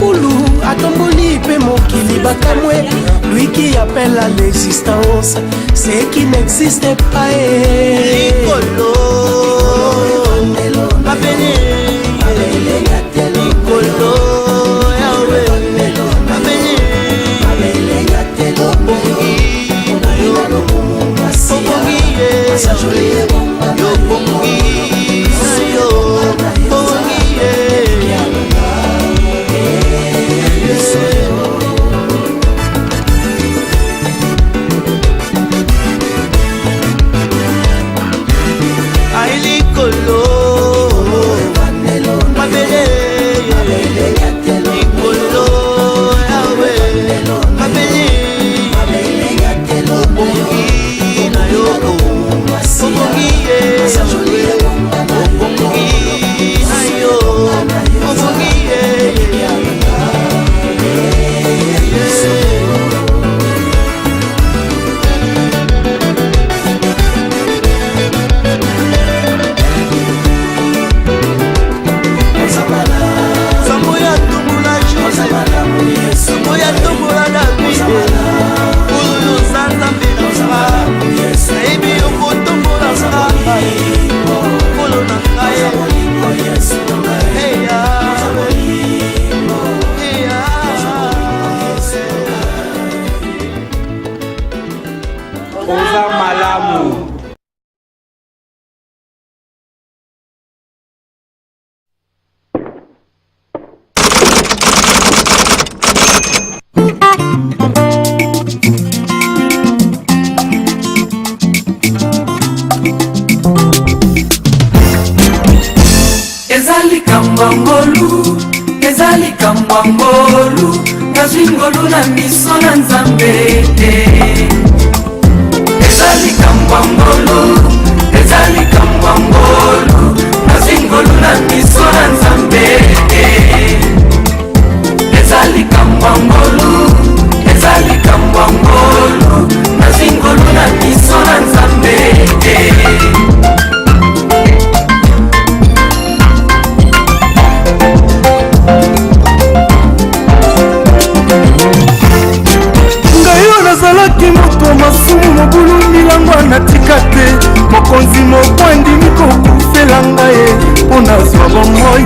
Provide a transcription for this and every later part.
fulu atomboli pe mokili bakamwe. Lui qui appelle à l'existence ce qui n'existe pas. Nicolo Abele Nicolo Yahweh Abele Ezali kambwangolu Nazwingolu na miso na nzambe Ezali kambwangolu Nazwingolu na miso na nzambe Ezali kambwangolu Nazwingolu na miso na nzambe nazalaki moto masumu mobulu milango natika te mokonzi mokwandimi kokufela ngai mpo nazwa bomoi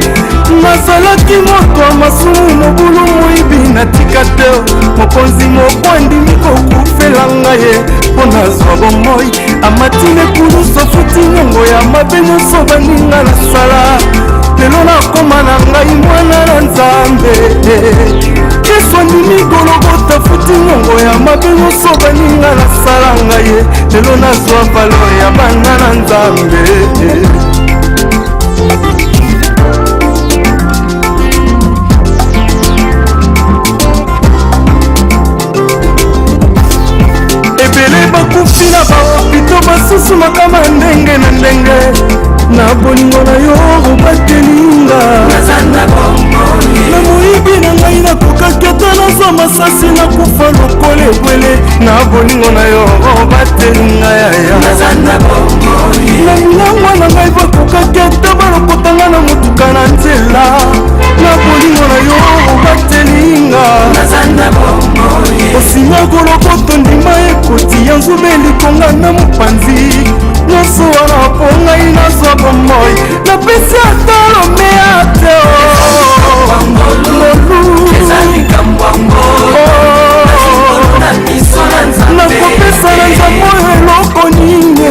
nazalaki moto masumu mobulu moyibi natika te mokonzi mokwandimi kokufela ngai mpo nazwa bomoi amatine kuluso futi nyongo ya mabe nyonso baninga nasala lelo nakoma na ngai mwana na nzambe Yesu andimi gologota futi nyongo ya mabe nyonso baninga nasala ngai lelo nazwa valo ya bana na nzambe ebele bakufi na bahopito basusu makama ndenge na ndenge na bolingo na yo obatelinga na moyibi na ngai nakokaki ata nazwa masasi nakufa lokola ebwele na bolingo na yo obatelinga yaya na milangwa na ngai bakokaki ata balokotanga na motuka na nzela na bolingo na yo obatelinga osinga kolokoto ndima ekoti ya nzube likonga na mopanzi nyonso wana po ngai nazwa bomoi napesi ata lomea te nakopesa na nzambo eloko nini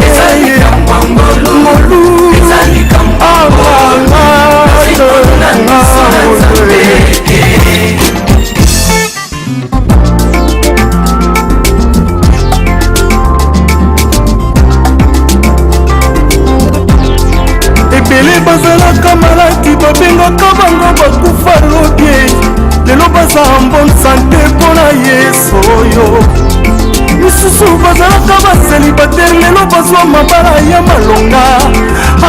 ebele bazalaka maladi babengaka bango bakufa lobie lelo baza en bonne sante mpona yesu oyo misusu bazalaka baselibatere lelo bazwa mabala ya malonga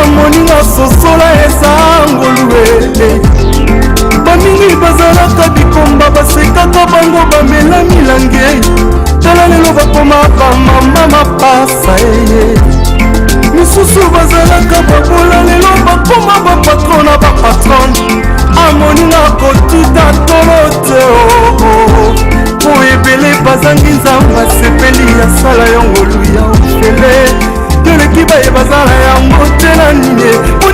amoninga sosola eza ngolue bamingi bazalaka bikomba basekaka bango bamela milange tala lelo bakoma bamama mapasa eye misusu bazalaka babola lelo bakoma bapatron na bapatron amoninga kotuta tolo bazala yongolu ya ofele yoleki baye bazala yango te na nini